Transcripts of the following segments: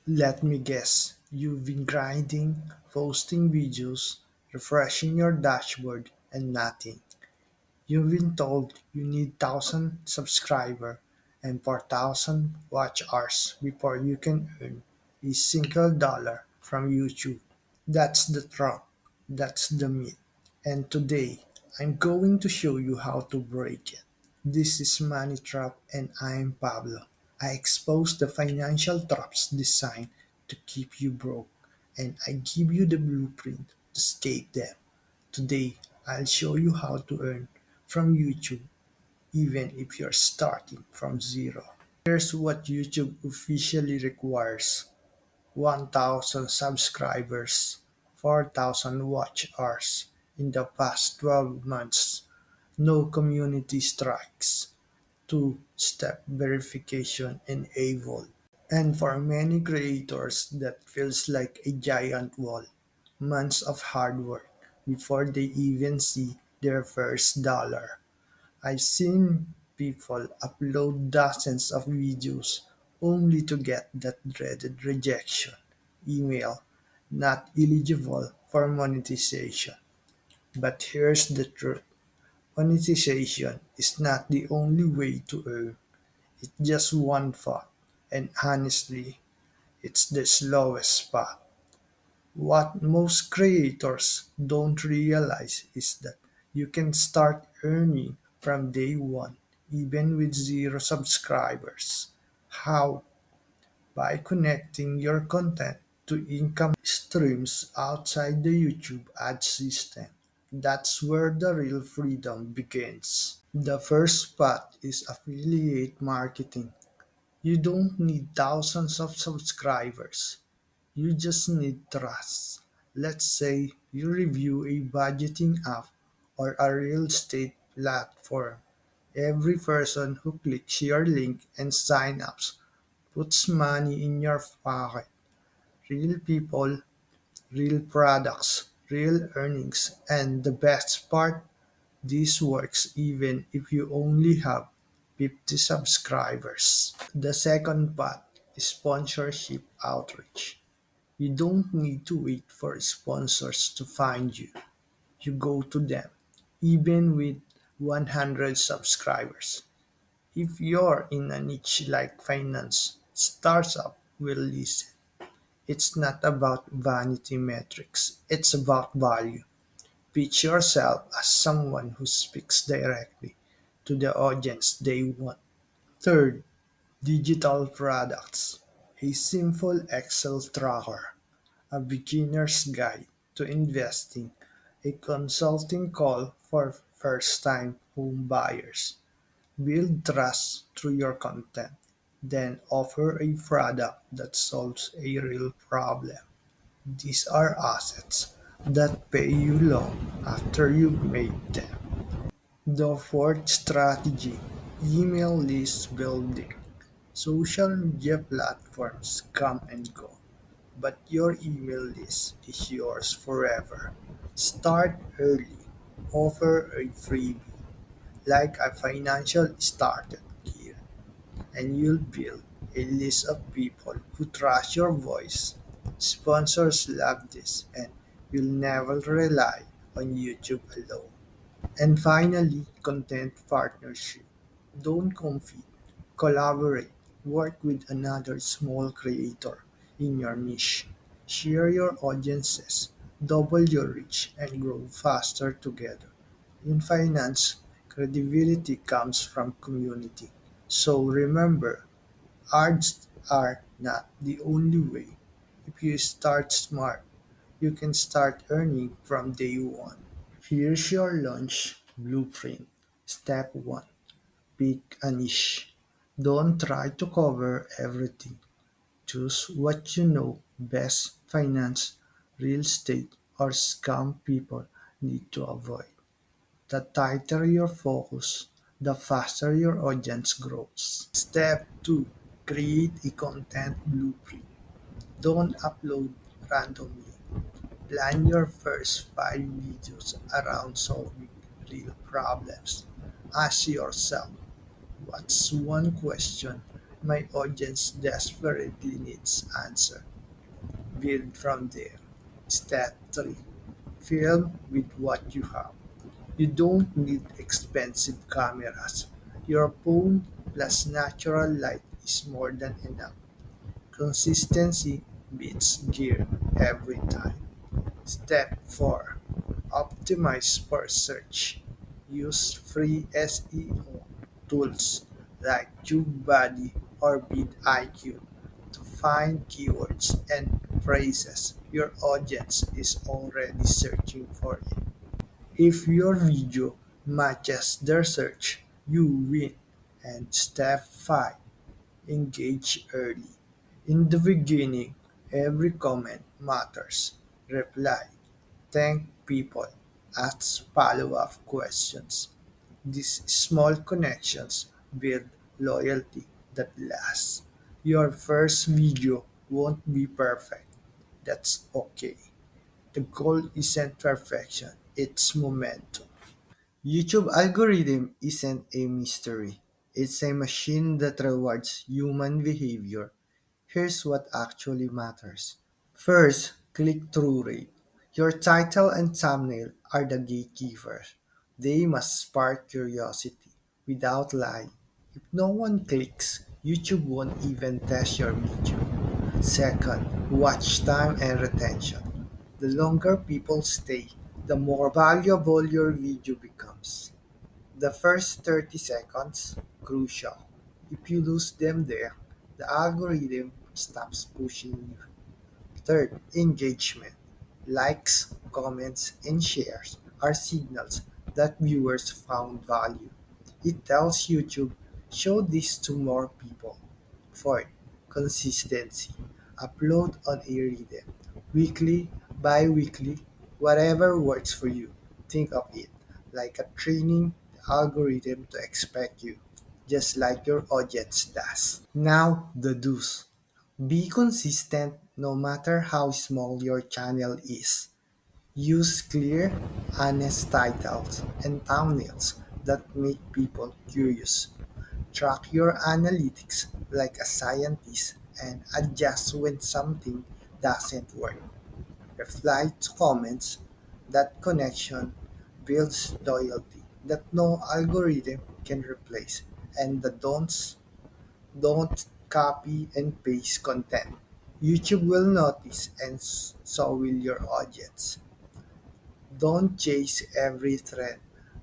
Let me guess, you've been grinding, posting videos, refreshing your dashboard, and nothing. You've been told you need 1,000 subscribers and 4,000 watch hours before you can earn a single dollar from YouTube. That's the trap. That's the myth. And today, I'm going to show you how to break it. This is Money Trap and I'm Pablo. I expose the financial traps designed to keep you broke and I give you the blueprint to escape them. Today, I'll show you how to earn from YouTube even if you're starting from zero. Here's what YouTube officially requires: 1,000 subscribers, 4,000 watch hours in the past 12 months, no community strikes, two-step verification enabled. And for many creators, that feels like a giant wall. Months of hard work before they even see their first dollar. I've seen people upload dozens of videos only to get that dreaded rejection email, not eligible for monetization. But here's the truth: monetization is not the only way to earn, it's just one path, and honestly, it's the slowest path. What most creators don't realize is that you can start earning from day one, even with zero subscribers. How? By connecting your content to income streams outside the YouTube ad system. That's where the real freedom begins. The first path is affiliate marketing. You don't need thousands of subscribers. You just need trust. Let's say you review a budgeting app or a real estate platform. Every person who clicks your link and sign ups puts money in your pocket. Real people, real products, real earnings, and the best part, this works even if you only have 50 subscribers. The second part is sponsorship outreach. You don't need to wait for sponsors to find you. You go to them, even with 100 subscribers. If you're in a niche like finance, startup will listen. It's not about vanity metrics, it's about value. Pitch yourself as someone who speaks directly to the audience they want. Third, digital products. A simple Excel tracker, a beginner's guide to investing, a consulting call for first-time home buyers. Build trust through your content, then offer a product that solves a real problem. These are assets that pay you long after you've made them. The fourth strategy: email list building. Social media platforms come and go, but your email list is yours forever. Start early. Offer a freebie like a financial starter kit, and you'll build a list of people who trust your voice. Sponsors love this, and you'll never rely on YouTube alone. And finally, content partnership. Don't compete, collaborate, work with another small creator in your niche. Share your audiences, double your reach, and grow faster together. In finance, credibility comes from community. So remember, ads are not the only way. If you start smart, you can start earning from day one. Here's your launch blueprint. Step 1: pick a niche. Don't try to cover everything. Choose what you know best: finance, real estate, or scam people need to avoid. The tighter your focus, the faster your audience grows. Step 2: create a content blueprint. Don't upload randomly. Plan your first 5 videos around solving real problems. Ask yourself, what's one question My audience desperately needs answer. Build from there. Step 3. Film with what you have. You don't need expensive cameras. Your phone plus natural light is more than enough. Consistency beats gear every time. Step 4. Optimize for search. Use free SEO tools like TubeBuddy or vidIQ to find keywords and phrases your audience is already searching for. If your video matches their search, you win. And step 5. Engage early. In the beginning, every comment matters. Reply. Thank people. Ask follow-up questions. These small connections build loyalty that lasts. Your first video won't be perfect. That's okay. The goal isn't perfection, it's momentum. YouTube algorithm isn't a mystery. It's a machine that rewards human behavior. Here's what actually matters. First, click-through rate. Your title and thumbnail are the gatekeepers. They must spark curiosity without lying. If no one clicks, YouTube won't even test your video. Second, watch time and retention. The longer people stay, the more valuable your video becomes. The first 30 seconds, crucial. If you lose them there, the algorithm stops pushing you. Third, engagement. Likes, comments, and shares are signals that viewers found value. It tells YouTube, show this to more people. Fourth, consistency. Upload on a rhythm. Weekly, bi-weekly, whatever works for you. Think of it like a training the algorithm to expect you, just like your audience does. Now, the do's. Be consistent no matter how small your channel is. Use clear, honest titles and thumbnails that make people curious. Track your analytics like a scientist and adjust when something doesn't work. Reply to comments. That connection builds loyalty that no algorithm can replace. And the don'ts, don't copy and paste content. YouTube will notice and so will your audience. Don't chase every trend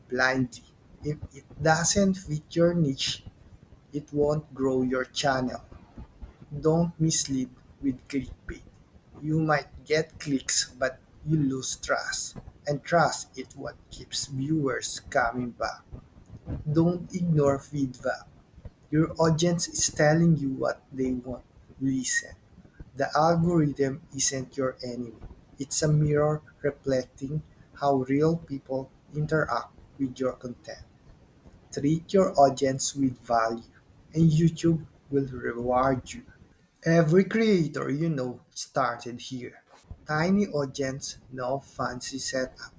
blindly. If it doesn't fit your niche, it won't grow your channel. Don't mislead with clickbait. You might get clicks, but you lose trust. And trust is what keeps viewers coming back. Don't ignore feedback. Your audience is telling you what they want. Listen. The algorithm isn't your enemy. It's a mirror reflecting how real people interact with your content. Treat your audience with value, and YouTube will reward you. Every creator you know started here. Tiny audience, no fancy setup,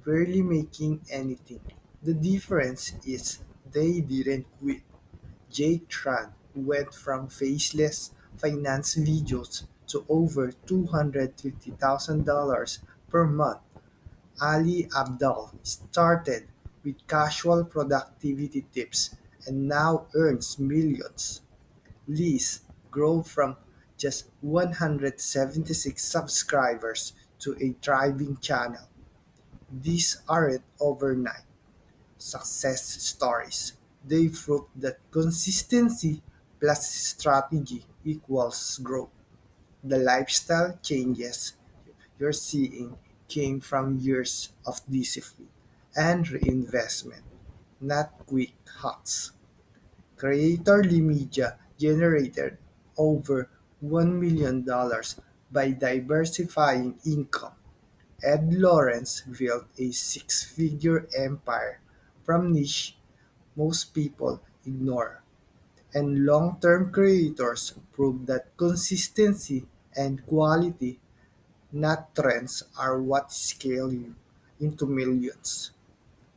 barely making anything. The difference is they didn't quit. Jake Tran went from faceless finance videos to over $250,000 per month. Ali Abdal started with casual productivity tips and now earns millions. Liz grew from just 176 subscribers to a thriving channel. These aren't overnight success stories. They prove that consistency plus strategy equals growth. The lifestyle changes you're seeing came from years of discipline and reinvestment, not quick hacks. Creatorly Media generated over $1 million by diversifying income. Ed Lawrence built a six-figure empire from niche most people ignore. And long-term creators prove that consistency and quality, not trends, are what scale you into millions.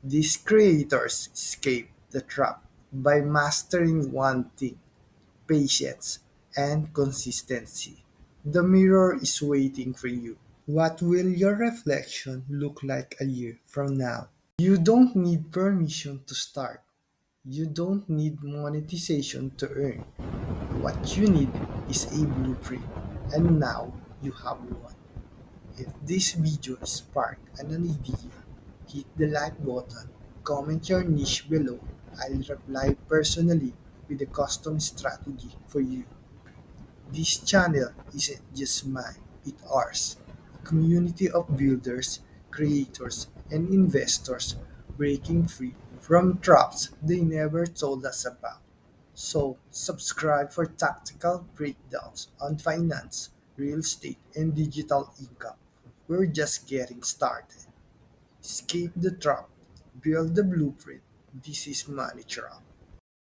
These creators escape the trap by mastering one thing: patience, and consistency. The mirror is waiting for you. What will your reflection look like a year from now? You don't need permission to start. You don't need monetization to earn. What you need is a blueprint, and now you have one. If this video sparked an idea, hit the like button, comment your niche below. I'll reply personally with a custom strategy for you. This channel isn't just mine, it's ours. A community of builders, creators, and investors breaking free from traps they never told us about. So, subscribe for tactical breakdowns on finance, real estate, and digital income. We're just getting started. Escape the trap, build the blueprint. This is Money Trap.